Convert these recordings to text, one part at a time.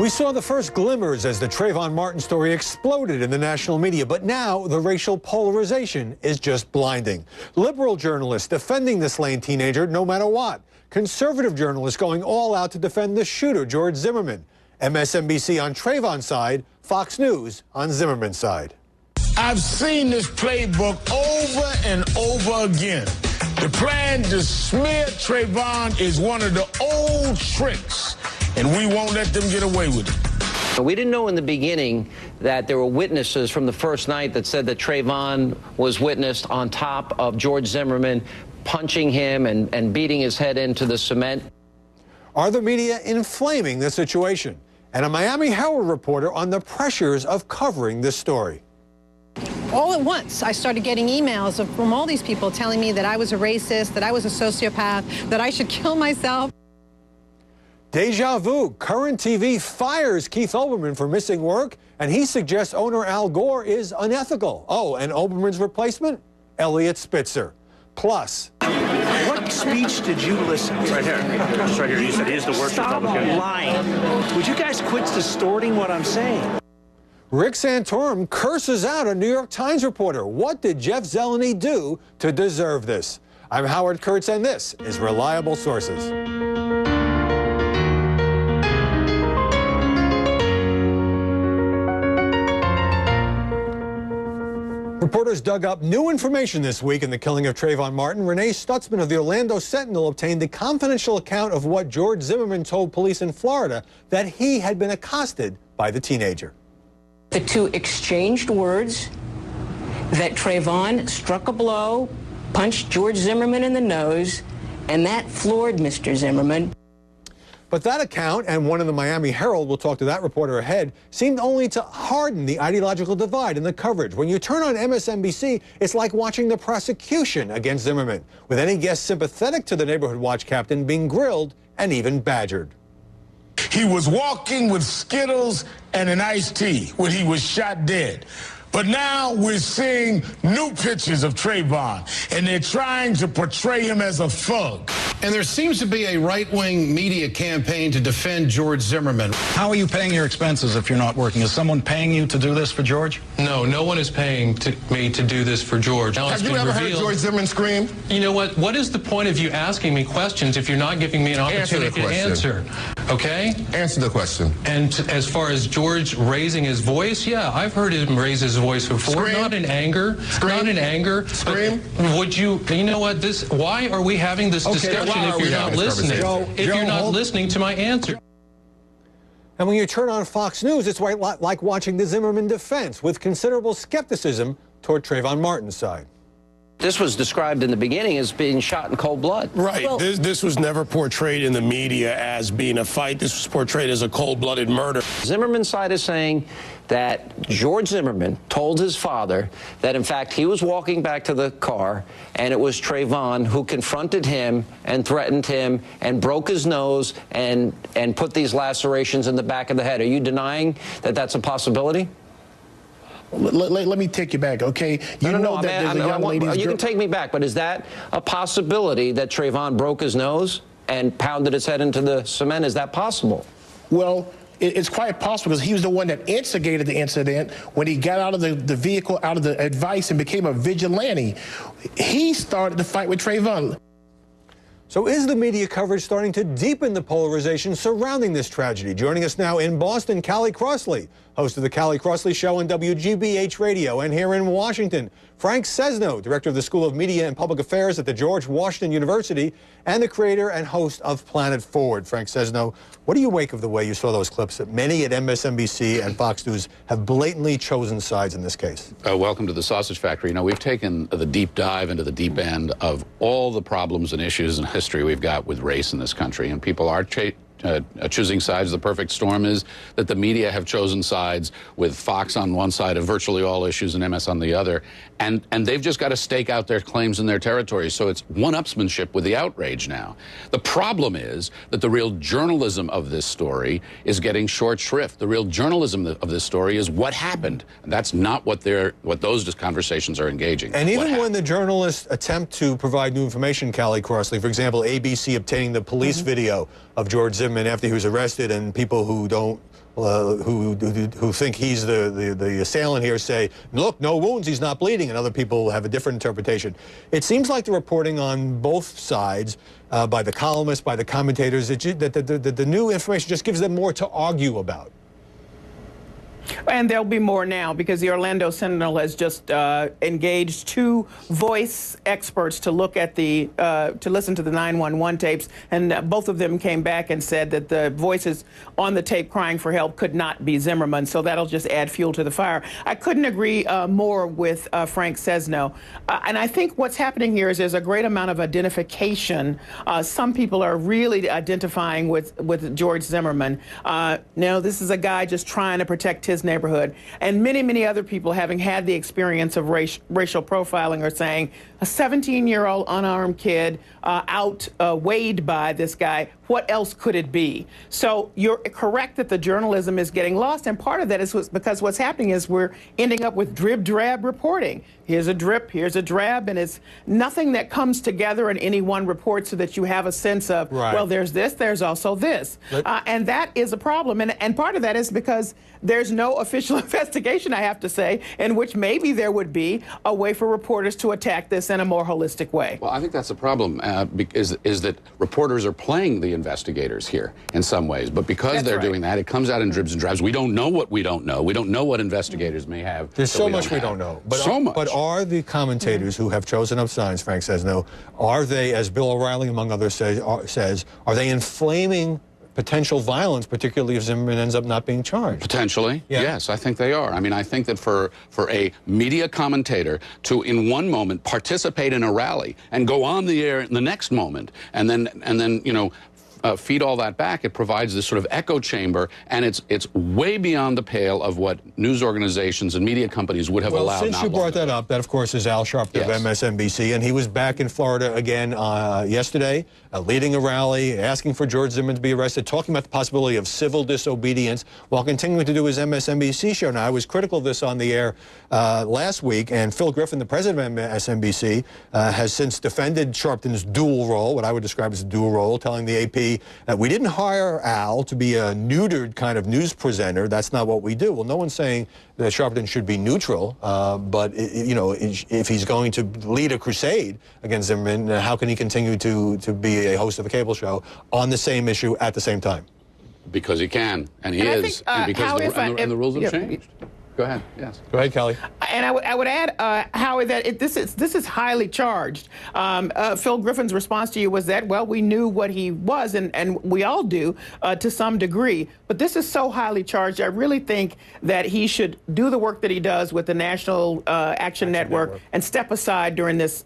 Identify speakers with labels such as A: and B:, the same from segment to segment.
A: We saw the first glimmers as the Trayvon Martin story exploded in the national media, but now the racial polarization is just blinding. Liberal journalists defending the slain teenager no matter what. Conservative journalists going all out to defend the shooter, George Zimmerman. MSNBC on Trayvon's side, Fox News on Zimmerman's side.
B: I've seen this playbook over and over again. The plan to smear Trayvon is one of the old tricks, and we won't let them get away with it.
C: We didn't know in the beginning that there were witnesses from the first night that said that Trayvon was witnessed on top of George Zimmerman, punching him and beating his head into the cement.
A: Are the media inflaming the situation? And a Miami Herald reporter on the pressures of covering this story.
D: All at once, I started getting emails from all these people telling me that I was a racist, that I was a sociopath, that I should kill myself.
A: Deja vu. Current TV fires Keith Olbermann for missing work, and he suggests owner Al Gore is unethical. Oh, and Olbermann's replacement? Elliot Spitzer. Plus,
E: what speech did you listen to?
F: Right here. Right here. You said he's the worst Republican.
E: Stop lying. Would you guys quit distorting what I'm saying?
A: Rick Santorum curses out a New York Times reporter. What did Jeff Zeleny do to deserve this? I'm Howard Kurtz, and this is Reliable Sources. Reporters dug up new information this week in the killing of Trayvon Martin. Renee Stutzman of the Orlando Sentinel obtained the confidential account of what George Zimmerman told police in Florida, that he had been accosted by the teenager.
G: The two exchanged words that Trayvon struck a blow, punched George Zimmerman in the nose, and that floored Mr. Zimmerman.
A: But that account, and one in the Miami Herald, we'll talk to that reporter ahead, seemed only to harden the ideological divide in the coverage. When you turn on MSNBC, it's like watching the prosecution against Zimmerman, with any guest sympathetic to the Neighborhood Watch captain being grilled and even badgered.
B: He was walking with Skittles and an iced tea when he was shot dead. But now we're seeing new pictures of Trayvon, and they're trying to portray him as a thug.
H: And there seems to be a right-wing media campaign to defend George Zimmerman.
I: How are you paying your expenses if you're not working? Is someone paying you to do this for George?
J: No, no one is paying me to do this for George. Now,
B: have you ever heard George Zimmerman scream?
J: You know what? What is the point of you asking me questions if you're not giving me an opportunity to answer? Okay?
B: Answer the question.
J: And as far as George raising his voice, yeah, I've heard him raise his voice before.
B: Scream.
J: Not in anger.
B: Scream.
J: Not in anger.
B: Scream.
J: Would you know what, why are we having this discussion if you're not listening? If you're not listening to my answer.
A: And when you turn on Fox News, it's like watching the Zimmerman defense with considerable skepticism toward Trayvon Martin's side.
C: This was described in the beginning as being shot in cold blood.
F: Right.
C: Well,
F: this was never portrayed in the media as being a fight. This was portrayed as a cold-blooded murder.
C: Zimmerman's side is saying that George Zimmerman told his father that, in fact, he was walking back to the car, and it was Trayvon who confronted him and threatened him and broke his nose and put these lacerations in the back of the head. Are you denying that that's a possibility?
F: Let me take you back, okay? You know that there's a young lady's
C: You can take me back, but is that a possibility that Trayvon broke his nose and pounded his head into the cement? Is that possible?
F: Well, it's quite possible because he was the one that instigated the incident when he got out of the vehicle, out of the advice, and became a vigilante. He started the fight with Trayvon.
A: So is the media coverage starting to deepen the polarization surrounding this tragedy? Joining us now in Boston, Callie Crossley, host of the Callie Crossley Show on WGBH Radio, and here in Washington, Frank Sesno, director of the School of Media and Public Affairs at the George Washington University, and the creator and host of Planet Forward. Frank Sesno, what do you make of the way you saw those clips that many at MSNBC and Fox News have blatantly chosen sides in this case?
K: Welcome to the Sausage Factory. You know, we've taken the deep dive into the deep end of all the problems and issues and history we've got with race in this country, and people are choosing sides. The perfect storm is that the media have chosen sides with Fox on one side of virtually all issues and MS on the other, and they've just got to stake out their claims in their territory. So it's one-upsmanship with the outrage now. The problem is that the real journalism of this story is getting short shrift. The real journalism of this story is what happened. And that's not what those conversations are engaging.
A: And even when the journalists attempt to provide new information, Callie Crossley, for example, ABC obtaining the police video of George Zimmerman Zimmerman after he was arrested, and people who don't, who think he's the assailant here say, look, no wounds, he's not bleeding, and other people have a different interpretation. It seems like the reporting on both sides, by the columnists, by the commentators, that the new information just gives them more to argue about.
L: And there'll be more now, because the Orlando Sentinel has just engaged 2 voice experts to look at the to listen to the 911 tapes, and both of them came back and said that the voices on the tape crying for help could not be Zimmerman. So that'll just add fuel to the fire. I couldn't agree more with Frank Sesno, and I think what's happening here is there's a great amount of identification. Some people are really identifying with George Zimmerman. No, this is a guy just trying to protect his neighborhood, and many other people, having had the experience of racial profiling, are saying a 17-year-old unarmed kid outweighed by this guy, what else could it be? So you're correct that the journalism is getting lost, and part of that is because what's happening is we're ending up with drib-drab reporting. Here's a drip, here's a drab, and it's nothing that comes together in any one report so that you have a sense of, well, there's this, there's also this. And that is a problem, and part of that is because there's no official investigation, I have to say, in which maybe there would be a way for reporters to attack this in a more holistic way.
K: Well, I think that's the problem, is that reporters are playing the investigators here in some ways, but because they're doing that, it comes out in dribs and drabs. We don't know what we don't know. We don't know what investigators may have.
A: There's so much we don't know. But
K: so much.
A: But are the commentators who have chosen up sides, Frank says no, are they, as Bill O'Reilly among others says, are they inflaming potential violence, particularly if Zimmerman ends up not being charged?
K: Potentially, yes, I think they are. I mean, I think that for a media commentator to, in one moment, participate in a rally and go on the air in the next moment, and then you know, feed all that back, it provides this sort of echo chamber, and it's way beyond the pale of what news organizations and media companies would have allowed.
A: Since you brought that up, that of course is Al Sharpton of MSNBC, and he was back in Florida again yesterday, leading a rally, asking for George Zimmerman to be arrested, talking about the possibility of civil disobedience, while continuing to do his MSNBC show. Now, I was critical of this on the air last week, and Phil Griffin, the president of MSNBC, has since defended Sharpton's dual role, what I would describe as a dual role, telling the AP that we didn't hire Al to be a neutered kind of news presenter. That's not what we do. Well, no one's saying that Sharpton should be neutral, but you know, if he's going to lead a crusade against Zimmerman, how can he continue to be a host of a cable show on the same issue at the same time?
K: Because he can, and he is, and because the rules have changed. Go ahead. Yes. Go ahead, Kelly.
L: And I would add, Howie, that this is highly charged. Phil Griffin's response to you was that, well, we knew what he was, and we all do to some degree. But this is so highly charged. I really think that he should do the work that he does with the National Action Network and step aside during this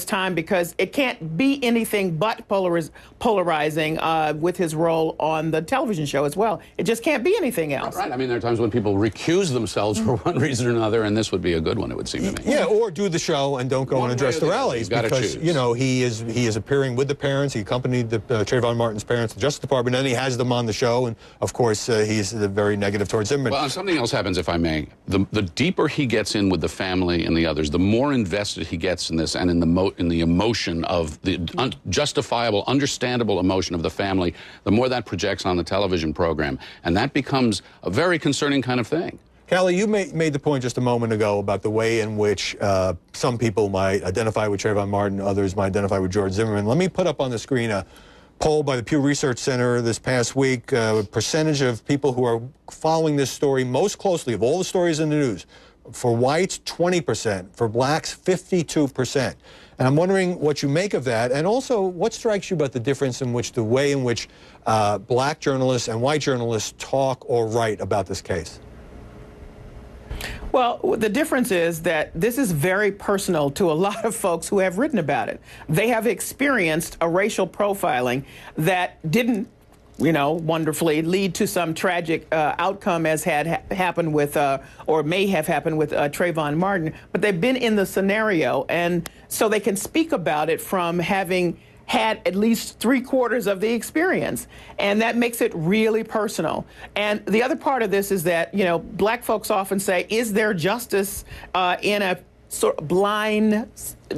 L: time, because it can't be anything but polarizing with his role on the television show as well. It just can't be anything else.
K: Right. I mean, there are times when people recuse themselves for one reason or another, and this would be a good one, it would seem to me.
A: Yeah, or do the show and don't go and address the rallies, because you know he is appearing with the parents. He accompanied Trayvon Martin's parents to the Justice Department, and he has them on the show, and of course he's very negative towards Zimmerman.
K: Well, something else happens, if I may. The deeper he gets in with the family and the others, the more invested he gets in this, and in the emotion of the justifiable, understandable emotion of the family, the more that projects on the television program, and that becomes a very concerning kind of thing.
A: Callie, you made the point just a moment ago about the way in which some people might identify with Trayvon Martin, others might identify with George Zimmerman. Let me put up on the screen a poll by the Pew Research Center this past week, percentage of people who are following this story most closely of all the stories in the news. For whites, 20%. For blacks, 52%. And I'm wondering what you make of that, and also what strikes you about the difference in which the way in which black journalists and white journalists talk or write about this case.
L: Well, the difference is that this is very personal to a lot of folks who have written about it. They have experienced a racial profiling that didn't, you know, wonderfully lead to some tragic outcome, as had happened with, or may have happened with Trayvon Martin. But they've been in the scenario, and so they can speak about it from having had at least 3/4 of the experience, and that makes it really personal. And the other part of this is that, you know, black folks often say, is there justice in a sort of blind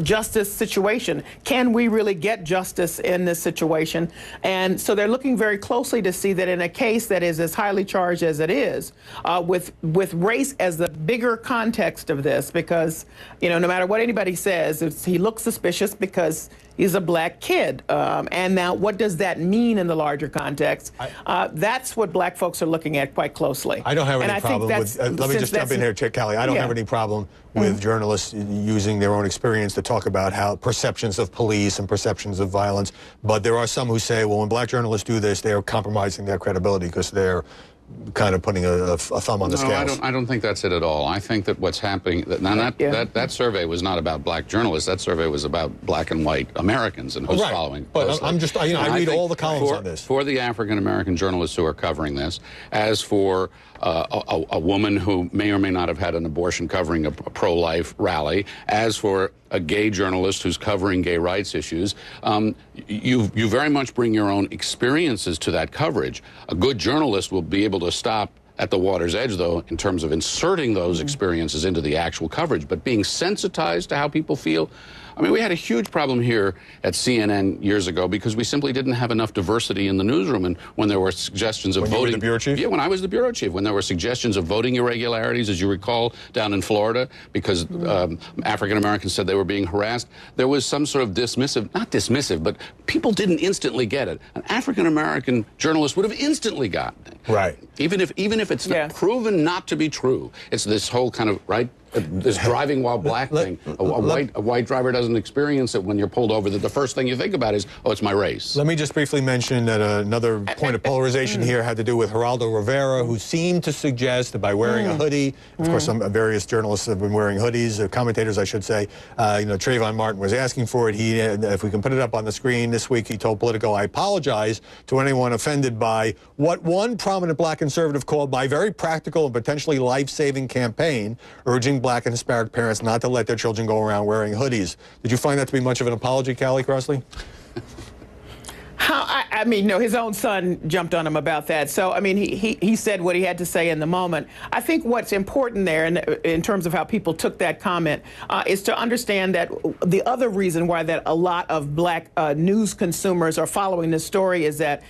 L: justice situation. Can we really get justice in this situation? And so they're looking very closely to see that in a case that is as highly charged as it is, with race as the bigger context of this, because, you know, no matter what anybody says, he looks suspicious because he's a black kid. And now what does that mean in the larger context? That's what black folks are looking at quite closely.
A: I don't have any problem with, let me just jump in here, Callie. I don't have any problem with journalists using their own experience to talk about how perceptions of police and perceptions of violence. But there are some who say, well, when black journalists do this, they're compromising their credibility because they're kind of putting a thumb on the scales.
K: I don't think that's it at all. I think that what's happening, that survey was not about black journalists. That survey was about black and white Americans and who's following.
A: But I'm just, you know, I read all the columns on this.
K: For the African-American journalists who are covering this, as for a woman who may or may not have had an abortion covering a pro-life rally, as for a gay journalist who's covering gay rights issues, you very much bring your own experiences to that coverage. A good journalist will be able to stop at the water's edge, though, in terms of inserting those experiences into the actual coverage. But being sensitized to how people feel, I mean, we had a huge problem here at CNN years ago because we simply didn't have enough diversity in the newsroom. And when there were suggestions of voting...
A: When you were the bureau chief?
K: Yeah, when I was the bureau chief. When there were suggestions of voting irregularities, as you recall, down in Florida, because African Americans said they were being harassed, there was some sort of dismissive, not dismissive, but people didn't instantly get it. An African American journalist would have instantly gotten it.
A: Right.
K: Even if it's proven not to be true. It's this whole kind of, this driving while black thing. A white driver doesn't experience it when you're pulled over. The first thing you think about is, oh, it's my race.
A: Let me just briefly mention that another point of polarization here had to do with Geraldo Rivera, who seemed to suggest that by wearing a hoodie, of course, some various journalists have been wearing hoodies, commentators, I should say. You know, Trayvon Martin was asking for it. He, if we can put it up on the screen this week, he told Politico, "I apologize to anyone offended by what one prominent black conservative called my very practical and potentially life-saving campaign, urging black and Hispanic parents not to let their children go around wearing hoodies." Did you find that to be much of an apology, Callie Crossley?
L: I mean, no, his own son jumped on him about that. So, I mean, he said what he had to say in the moment. I think what's important there, in terms of how people took that comment, is to understand that the other reason why that a lot of black news consumers are following this story is that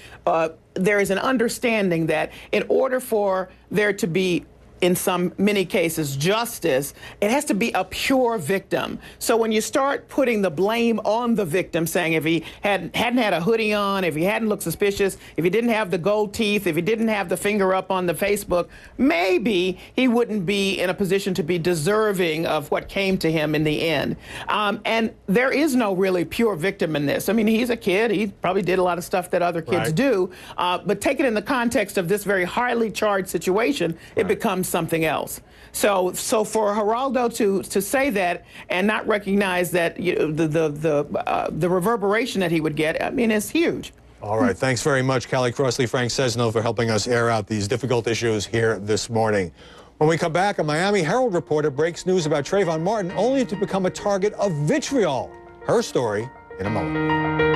L: there is an understanding that in order for there to be, in many cases, justice, it has to be a pure victim. So when you start putting the blame on the victim, saying if he hadn't had a hoodie on, if he hadn't looked suspicious, if he didn't have the gold teeth, if he didn't have the finger up on the Facebook, maybe he wouldn't be in a position to be deserving of what came to him in the end. And there is no really pure victim in this. I mean, he's a kid. He probably did a lot of stuff that other kids do. But take it in the context of this very highly charged situation, it becomes something else. So for Geraldo to say that and not recognize that the reverberation that he would get, I mean, it's huge.
A: All right, thanks very much, Callie Crossley, Frank Sesno, for helping us air out these difficult issues here this morning. When we come back, a Miami Herald reporter breaks news about Trayvon Martin only to become a target of vitriol. Her story in a moment.